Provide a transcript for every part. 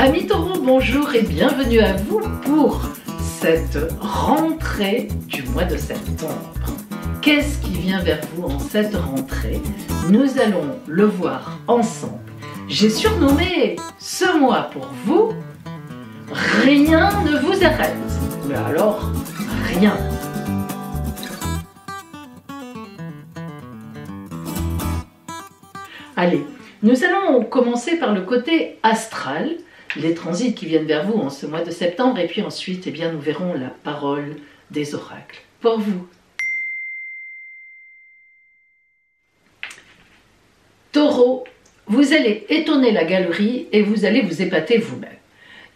Amis taureaux, bonjour et bienvenue à vous pour cette rentrée du mois de septembre. Qu'est-ce qui vient vers vous en cette rentrée? Nous allons le voir ensemble. J'ai surnommé ce mois pour vous « Rien ne vous arrête ». Mais alors, rien. Allez, nous allons commencer par le côté astral, les transits qui viennent vers vous en ce mois de septembre, et puis ensuite, eh bien, nous verrons la parole des oracles. Pour vous. Taureau, vous allez étonner la galerie et vous allez vous épater vous-même.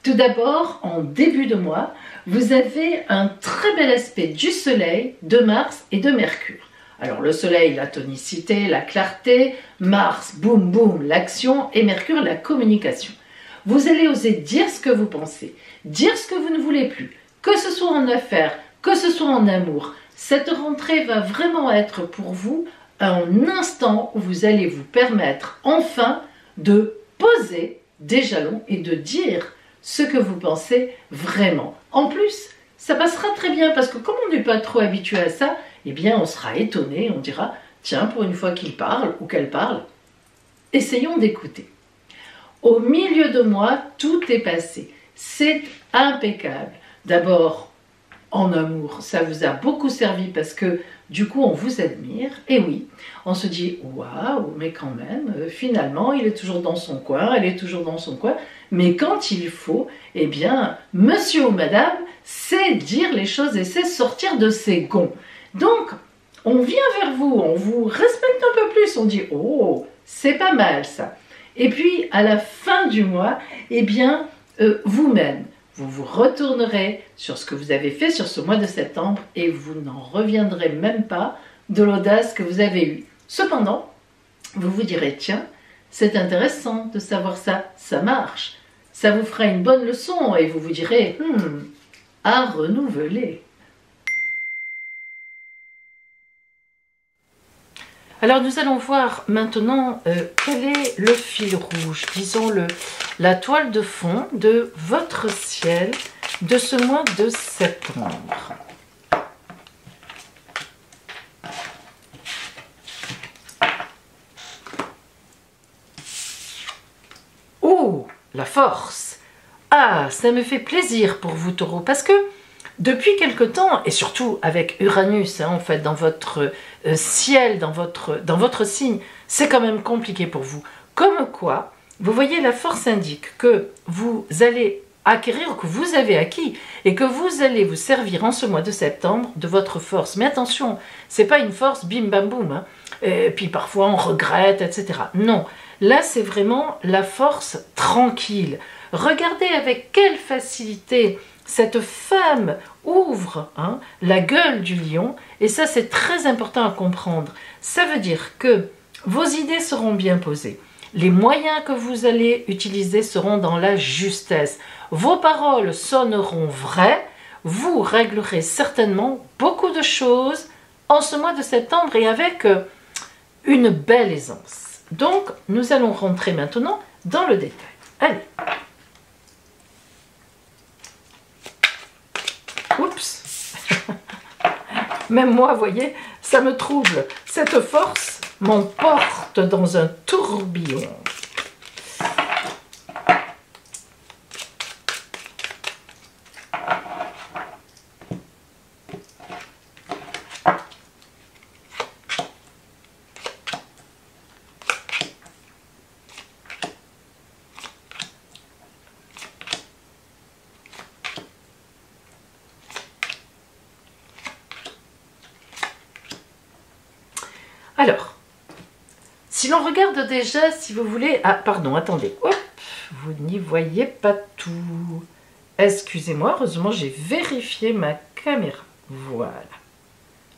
Tout d'abord, en début de mois, vous avez un très bel aspect du Soleil, de Mars et de Mercure. Alors le Soleil, la tonicité, la clarté, Mars, boum boum, l'action, et Mercure, la communication. Vous allez oser dire ce que vous pensez, dire ce que vous ne voulez plus, que ce soit en affaires, que ce soit en amour. Cette rentrée va vraiment être pour vous un instant où vous allez vous permettre enfin de poser des jalons et de dire ce que vous pensez vraiment. En plus, ça passera très bien parce que comme on n'est pas trop habitué à ça, eh bien on sera étonné, on dira tiens, pour une fois qu'il parle ou qu'elle parle, essayons d'écouter. Au milieu de mois, tout est passé. C'est impeccable. D'abord, en amour, ça vous a beaucoup servi parce que du coup, on vous admire. Et oui, on se dit waouh, mais quand même, finalement, il est toujours dans son coin, elle est toujours dans son coin. Mais quand il faut, eh bien, monsieur ou madame, c'est dire les choses et c'est sortir de ses gonds. Donc, on vient vers vous, on vous respecte un peu plus, on dit oh, c'est pas mal ça. Et puis, à la fin du mois, eh bien, vous-même, vous vous retournerez sur ce que vous avez fait sur ce mois de septembre et vous n'en reviendrez même pas de l'audace que vous avez eue. Cependant, vous vous direz, tiens, c'est intéressant de savoir ça, ça marche. Ça vous fera une bonne leçon et vous vous direz, à renouveler. Alors nous allons voir maintenant quel est le fil rouge, disons la toile de fond de votre ciel de ce mois de septembre. Oh, la force! Ah, ça me fait plaisir pour vous, Taureau, parce que depuis quelque temps, et surtout avec Uranus, en fait, dans votre ciel, dans votre signe, c'est quand même compliqué pour vous. Comme quoi, vous voyez, la force indique que vous allez acquérir, que vous avez acquis, et que vous allez vous servir en ce mois de septembre de votre force. Mais attention, c'est pas une force bim bam boum, hein, et puis parfois on regrette, etc. Non, là c'est vraiment la force tranquille. Regardez avec quelle facilité cette femme ouvre la gueule du lion, et ça c'est très important à comprendre. Ça veut dire que vos idées seront bien posées, les moyens que vous allez utiliser seront dans la justesse, vos paroles sonneront vraies, vous réglerez certainement beaucoup de choses en ce mois de septembre et avec une belle aisance. Donc nous allons rentrer maintenant dans le détail. Allez. Oups. Même moi, vous voyez, ça me trouble. Cette force m'emporte dans un tourbillon. Alors, si l'on regarde déjà, si vous voulez... Ah, pardon, attendez. Hop, vous n'y voyez pas tout. Excusez-moi, heureusement, j'ai vérifié ma caméra. Voilà.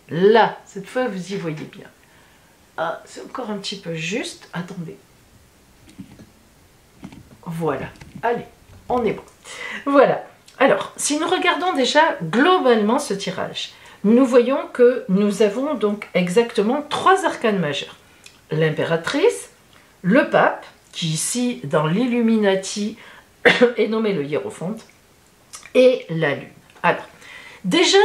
Là, cette fois, vous y voyez bien. Ah, c'est encore un petit peu juste. Attendez. Voilà. Allez, on est bon. Voilà. Alors, si nous regardons déjà globalement ce tirage, nous voyons que nous avons donc exactement 3 arcanes majeurs. L'impératrice, le pape, qui ici, dans l'Illuminati, est nommé le hiérophante, et la lune. Alors, déjà,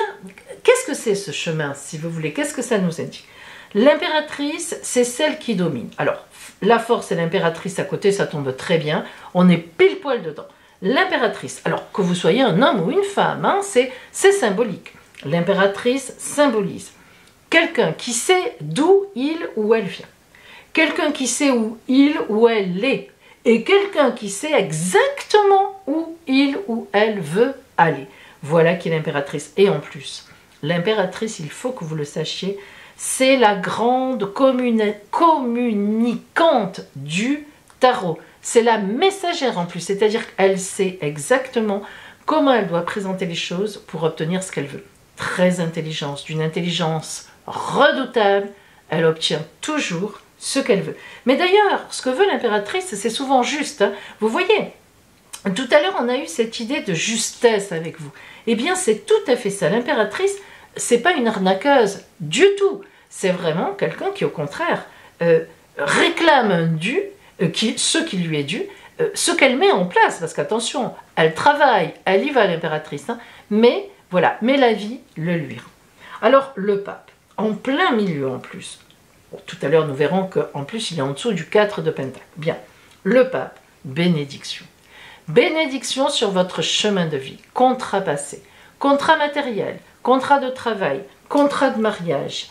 qu'est-ce que c'est ce chemin, si vous voulez? Qu'est-ce que ça nous indique? L'impératrice, c'est celle qui domine. Alors, la force et l'impératrice à côté, ça tombe très bien. On est pile poil dedans. L'impératrice, alors que vous soyez un homme ou une femme, hein, c'est symbolique. L'impératrice symbolise quelqu'un qui sait d'où il ou elle vient. Quelqu'un qui sait où il ou elle est. Et quelqu'un qui sait exactement où il ou elle veut aller. Voilà qui est l'impératrice. Et en plus, l'impératrice, il faut que vous le sachiez, c'est la grande communicante du tarot. C'est la messagère en plus, c'est-à-dire qu'elle sait exactement comment elle doit présenter les choses pour obtenir ce qu'elle veut. Très intelligente, d'une intelligence redoutable, elle obtient toujours ce qu'elle veut. Mais d'ailleurs, ce que veut l'impératrice, c'est souvent juste. Hein. Vous voyez, tout à l'heure, on a eu cette idée de justesse avec vous. Eh bien, c'est tout à fait ça. L'impératrice, c'est pas une arnaqueuse du tout. C'est vraiment quelqu'un qui, au contraire, réclame un dû, ce qui lui est dû, ce qu'elle met en place. Parce qu'attention, elle travaille, elle y va, l'impératrice. Hein, mais voilà, mais la vie le lui rend. Alors, le pape, en plein milieu en plus. Bon, tout à l'heure, nous verrons qu'en plus, il est en dessous du 4 de Pentacle. Bien, le pape, bénédiction. Bénédiction sur votre chemin de vie, contrat passé, contrat matériel, contrat de travail, contrat de mariage.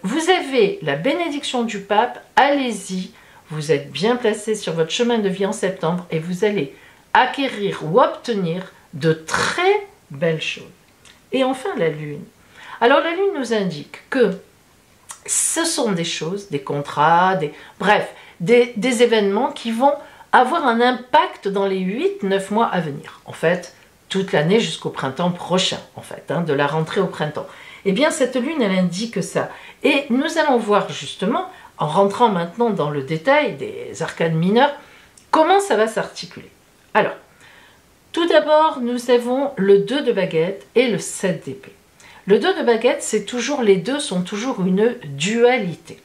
Vous avez la bénédiction du pape, allez-y, vous êtes bien placé sur votre chemin de vie en septembre et vous allez acquérir ou obtenir de très belles choses. Et enfin, la lune. Alors, la lune nous indique que ce sont des choses, des contrats, bref, des événements qui vont avoir un impact dans les 8-9 mois à venir. En fait, toute l'année jusqu'au printemps prochain, en fait, hein, de la rentrée au printemps. Eh bien, cette lune, elle indique ça. Et nous allons voir justement, en rentrant maintenant dans le détail des arcanes mineures, comment ça va s'articuler. Alors, tout d'abord, nous avons le 2 de baguette et le 7 d'épée. Le 2 de baguette, c'est toujours, les deux sont toujours une dualité.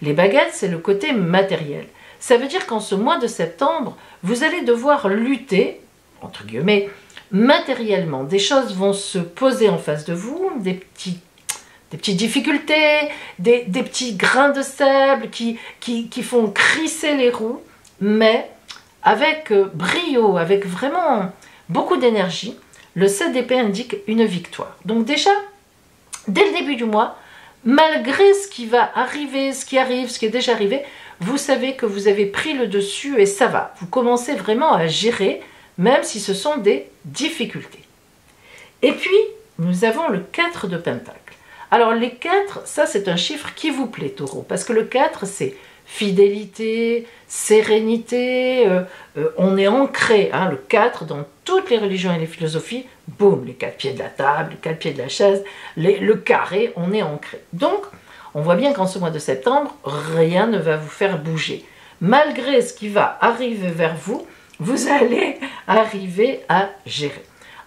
Les baguettes, c'est le côté matériel. Ça veut dire qu'en ce mois de septembre, vous allez devoir lutter, entre guillemets, matériellement. Des choses vont se poser en face de vous, des petites difficultés, des petits grains de sable qui font crisser les roues, mais avec brio, avec vraiment beaucoup d'énergie, le 7 d'épée indique une victoire. Donc déjà, dès le début du mois, malgré ce qui va arriver, ce qui arrive, ce qui est déjà arrivé, vous savez que vous avez pris le dessus et ça va. Vous commencez vraiment à gérer, même si ce sont des difficultés. Et puis, nous avons le 4 de Pentacle. Alors les 4, ça c'est un chiffre qui vous plaît, Taureau, parce que le 4, c'est fidélité, sérénité, on est ancré, hein, le 4, dans toutes les religions et les philosophies, boum, les 4 pieds de la table, les 4 pieds de la chaise, le carré, on est ancré. Donc, on voit bien qu'en ce mois de septembre, rien ne va vous faire bouger. Malgré ce qui va arriver vers vous, vous allez arriver à gérer.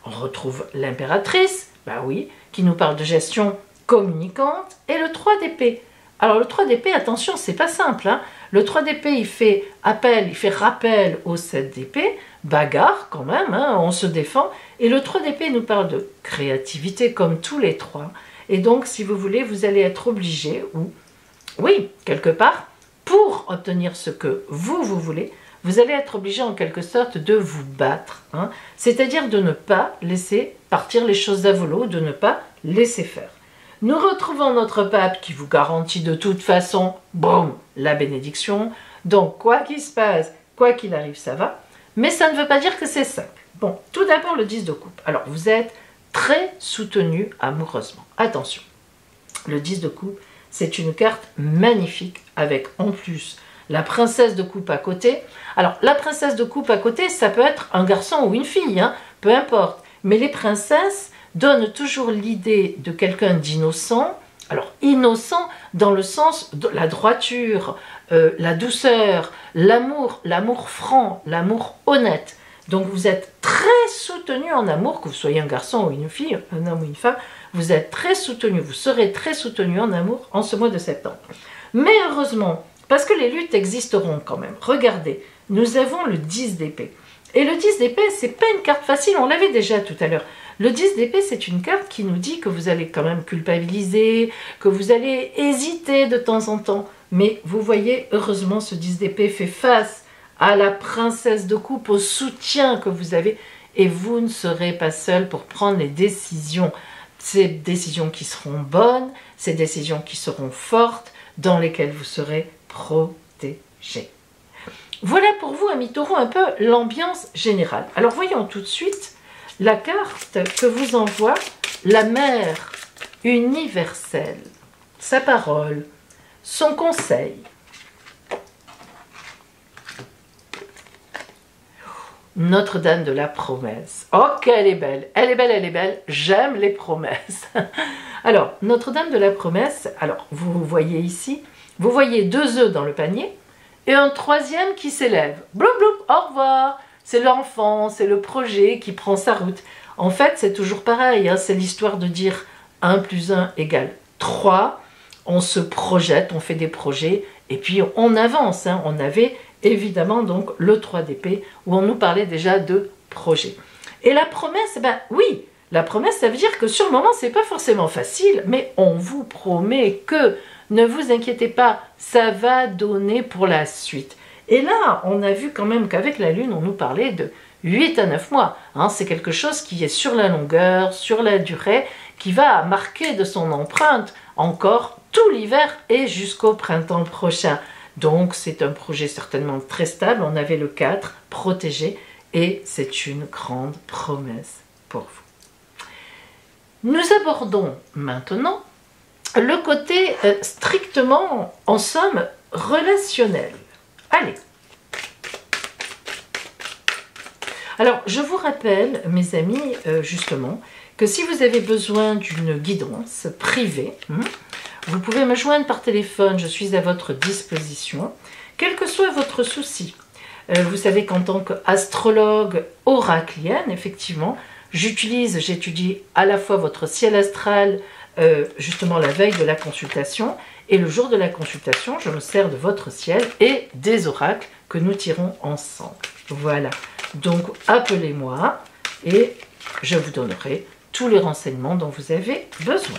On retrouve l'impératrice, bah oui, qui nous parle de gestion communicante, et le 3 d'épée. Alors le 3 d'épée, attention, c'est pas simple. Hein. Le 3 d'épée, il fait rappel au 7 d'épée, bagarre quand même, hein, on se défend. Et le 3 d'épée nous parle de créativité comme tous les trois. Et donc, si vous voulez, vous allez être obligé, ou oui, quelque part, pour obtenir ce que vous voulez, vous allez être obligé en quelque sorte de vous battre. Hein. C'est-à-dire de ne pas laisser partir les choses à volo, de ne pas laisser faire. Nous retrouvons notre pape qui vous garantit de toute façon, boum, la bénédiction. Donc, quoi qu'il se passe, quoi qu'il arrive, ça va. Mais ça ne veut pas dire que c'est simple. Bon, tout d'abord, le 10 de coupe. Alors, vous êtes très soutenu amoureusement. Attention, le 10 de coupe, c'est une carte magnifique avec en plus la princesse de coupe à côté. Alors, la princesse de coupe à côté, ça peut être un garçon ou une fille, hein, peu importe. Mais les princesses donnent toujours l'idée de quelqu'un d'innocent. Alors, innocent dans le sens de la droiture, la douceur, l'amour franc, l'amour honnête. Donc, vous êtes très soutenu en amour, que vous soyez un garçon ou une fille, un homme ou une femme, vous êtes très soutenu, vous serez très soutenu en amour en ce mois de septembre. Mais heureusement, parce que les luttes existeront quand même. Regardez, nous avons le 10 d'épée. Et le 10 d'épée, c'est pas une carte facile, on l'avait déjà tout à l'heure. Le 10 d'épée, c'est une carte qui nous dit que vous allez quand même culpabiliser, que vous allez hésiter de temps en temps. Mais vous voyez, heureusement, ce 10 d'épée fait face à la princesse de coupe, au soutien que vous avez. Et vous ne serez pas seul pour prendre les décisions. Ces décisions qui seront bonnes, ces décisions qui seront fortes, dans lesquelles vous serez protégé. Voilà pour vous, amis taureaux, un peu l'ambiance générale. Alors voyons tout de suite la carte que vous envoie la mère universelle, sa parole, son conseil. Notre-Dame de la promesse. Oh, qu'elle est belle, elle est belle, elle est belle, j'aime les promesses. Alors, Notre-Dame de la promesse, alors vous voyez ici, vous voyez 2 œufs dans le panier et un 3e qui s'élève. Bloup, bloup, au revoir. C'est l'enfant, c'est le projet qui prend sa route. En fait, c'est toujours pareil, hein, c'est l'histoire de dire 1 + 1 = 3. On se projette, on fait des projets et puis on avance. Hein. On avait évidemment donc le 3 d'épée où on nous parlait déjà de projet. Et la promesse, ben oui, la promesse, ça veut dire que sur le moment, c'est pas forcément facile, mais on vous promet que, ne vous inquiétez pas, ça va donner pour la suite. Et là, on a vu quand même qu'avec la Lune, on nous parlait de 8 à 9 mois. Hein, c'est quelque chose qui est sur la longueur, sur la durée, qui va marquer de son empreinte encore tout l'hiver et jusqu'au printemps prochain. Donc, c'est un projet certainement très stable. On avait le 4, protégé, et c'est une grande promesse pour vous. Nous abordons maintenant le côté strictement, en somme, relationnel. Allez. Alors, je vous rappelle, mes amis, justement, que si vous avez besoin d'une guidance privée, vous pouvez me joindre par téléphone, je suis à votre disposition, quel que soit votre souci. Vous savez qu'en tant qu'astrologue oraclienne, effectivement, j'étudie à la fois votre ciel astral, justement la veille de la consultation, et le jour de la consultation, je me sers de votre ciel et des oracles que nous tirons ensemble. Voilà, donc appelez-moi et je vous donnerai tous les renseignements dont vous avez besoin.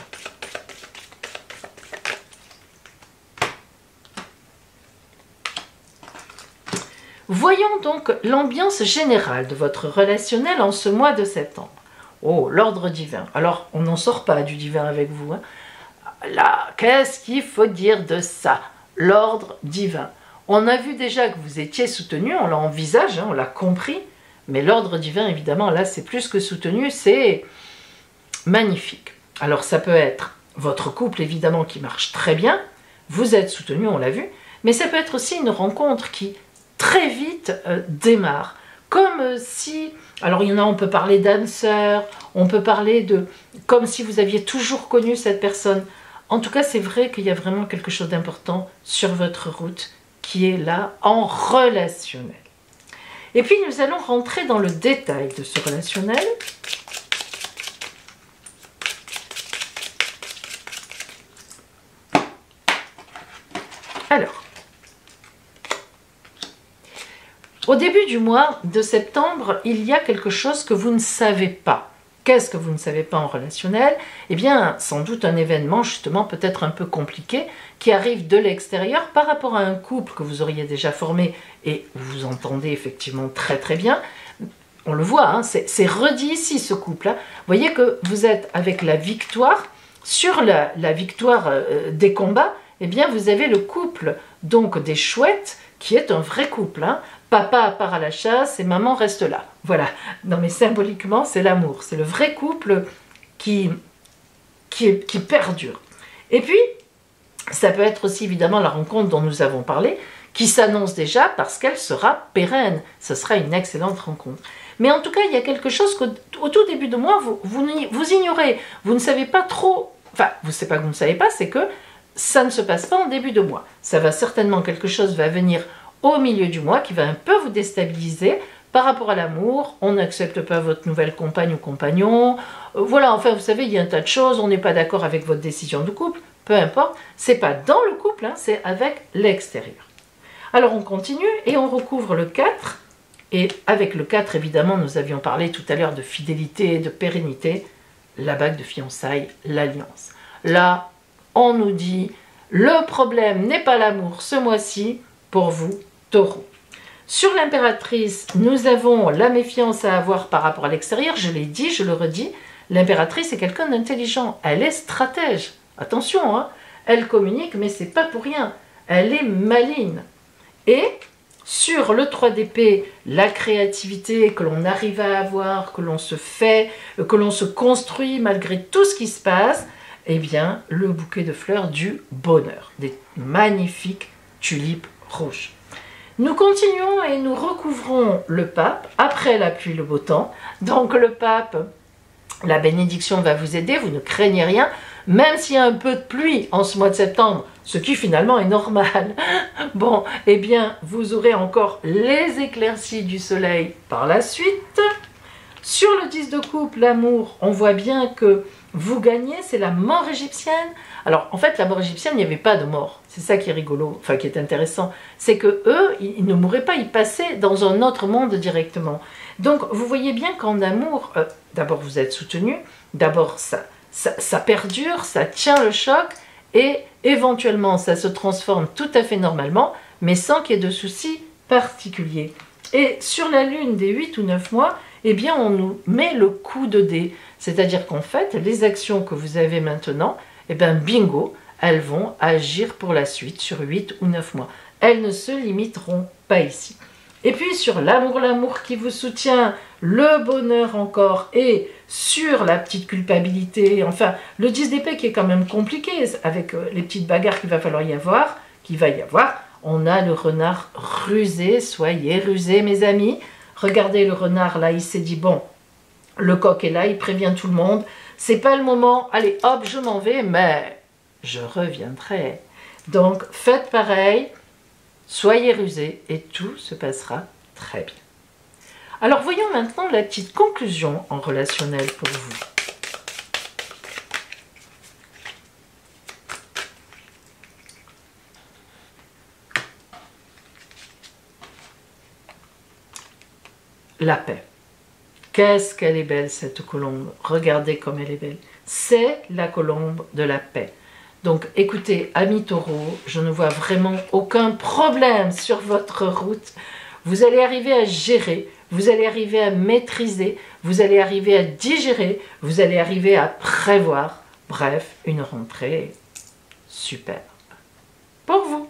Voyons donc l'ambiance générale de votre relationnel en ce mois de septembre. Oh, l'ordre divin. Alors, on n'en sort pas du divin avec vous. Hein. Là, qu'est-ce qu'il faut dire de ça? L'ordre divin. On a vu déjà que vous étiez soutenu, on l'a envisagé, hein, on l'a compris. Mais l'ordre divin, évidemment, là, c'est plus que soutenu, c'est magnifique. Alors, ça peut être votre couple, évidemment, qui marche très bien. Vous êtes soutenu, on l'a vu. Mais ça peut être aussi une rencontre qui très vite démarre. Comme si, alors il y en a, on peut parler d'âme sœur, on peut parler de, comme si vous aviez toujours connu cette personne. En tout cas, c'est vrai qu'il y a vraiment quelque chose d'important sur votre route qui est là en relationnel. Et puis nous allons rentrer dans le détail de ce relationnel. Alors, au début du mois de septembre, il y a quelque chose que vous ne savez pas. Qu'est-ce que vous ne savez pas en relationnel? Eh bien, sans doute un événement justement peut-être un peu compliqué qui arrive de l'extérieur par rapport à un couple que vous auriez déjà formé et vous entendez effectivement très très bien. On le voit, hein, c'est redit ici ce couple. Hein. Vous voyez que vous êtes avec la victoire. Sur la victoire des combats, eh bien vous avez le couple donc des chouettes qui est un vrai couple. Hein. Papa part à la chasse et maman reste là. Voilà. Non mais symboliquement, c'est l'amour. C'est le vrai couple qui perdure. Et puis, ça peut être aussi évidemment la rencontre dont nous avons parlé, qui s'annonce déjà parce qu'elle sera pérenne. Ce sera une excellente rencontre. Mais en tout cas, il y a quelque chose qu'au tout début de mois, vous ignorez. Vous ne savez pas trop... Enfin, c'est pas que vous ne savez pas, c'est que ça ne se passe pas en début de mois. Ça va certainement, quelque chose va venir au milieu du mois qui va un peu vous déstabiliser par rapport à l'amour. On n'accepte pas votre nouvelle compagne ou compagnon. Voilà, enfin, vous savez, il y a un tas de choses. On n'est pas d'accord avec votre décision de couple. Peu importe. C'est pas dans le couple, hein, c'est avec l'extérieur. Alors, on continue et on recouvre le 4 Et avec le 4, évidemment, nous avions parlé tout à l'heure de fidélité et de pérennité, la bague de fiançailles, l'alliance. Là, on nous dit, le problème n'est pas l'amour ce mois-ci pour vous, Taureau. Sur l'impératrice, nous avons la méfiance à avoir par rapport à l'extérieur. Je l'ai dit, je le redis, l'impératrice est quelqu'un d'intelligent. Elle est stratège. Attention, hein, elle communique, mais c'est pas pour rien. Elle est maligne. Et sur le 3 d'épée, la créativité que l'on arrive à avoir, que l'on se fait, que l'on se construit malgré tout ce qui se passe, eh bien, le bouquet de fleurs du bonheur. Des magnifiques tulipes rouges. Nous continuons et nous recouvrons le pape, après la pluie, le beau temps. Donc le pape, la bénédiction va vous aider, vous ne craignez rien, même s'il y a un peu de pluie en ce mois de septembre, ce qui finalement est normal. Bon, eh bien, vous aurez encore les éclaircies du soleil par la suite. Sur le 10 de coupe, l'amour, on voit bien que vous gagnez, c'est la mort égyptienne. Alors, en fait, la mort égyptienne, il n'y avait pas de mort. C'est ça qui est rigolo, enfin qui est intéressant. C'est que eux, ils ne mourraient pas, ils passaient dans un autre monde directement. Donc, vous voyez bien qu'en amour, d'abord, vous êtes soutenu, d'abord, ça perdure, ça tient le choc, et éventuellement, ça se transforme tout à fait normalement, mais sans qu'il y ait de soucis particuliers. Et sur la lune des 8 ou 9 mois, eh bien, on nous met le coup de dé. C'est-à-dire qu'en fait, les actions que vous avez maintenant, eh bien, bingo, elles vont agir pour la suite sur 8 ou 9 mois. Elles ne se limiteront pas ici. Et puis, sur l'amour qui vous soutient, le bonheur encore, et sur la petite culpabilité, enfin, le 10 d'épée qui est quand même compliqué, avec les petites bagarres qu'il va falloir y avoir, on a le renard rusé. Soyez rusés, mes amis. Regardez le renard, là, il s'est dit, bon, le coq est là, il prévient tout le monde. C'est pas le moment, allez, hop, je m'en vais, mais je reviendrai. Donc, faites pareil, soyez rusés et tout se passera très bien. Alors, voyons maintenant la petite conclusion en relationnel pour vous. La paix. Qu'est-ce qu'elle est belle, cette colombe. Regardez comme elle est belle. C'est la colombe de la paix. Donc, écoutez, amis taureaux, je ne vois vraiment aucun problème sur votre route. Vous allez arriver à gérer, vous allez arriver à maîtriser, vous allez arriver à digérer, vous allez arriver à prévoir. Bref, une rentrée superbe pour vous.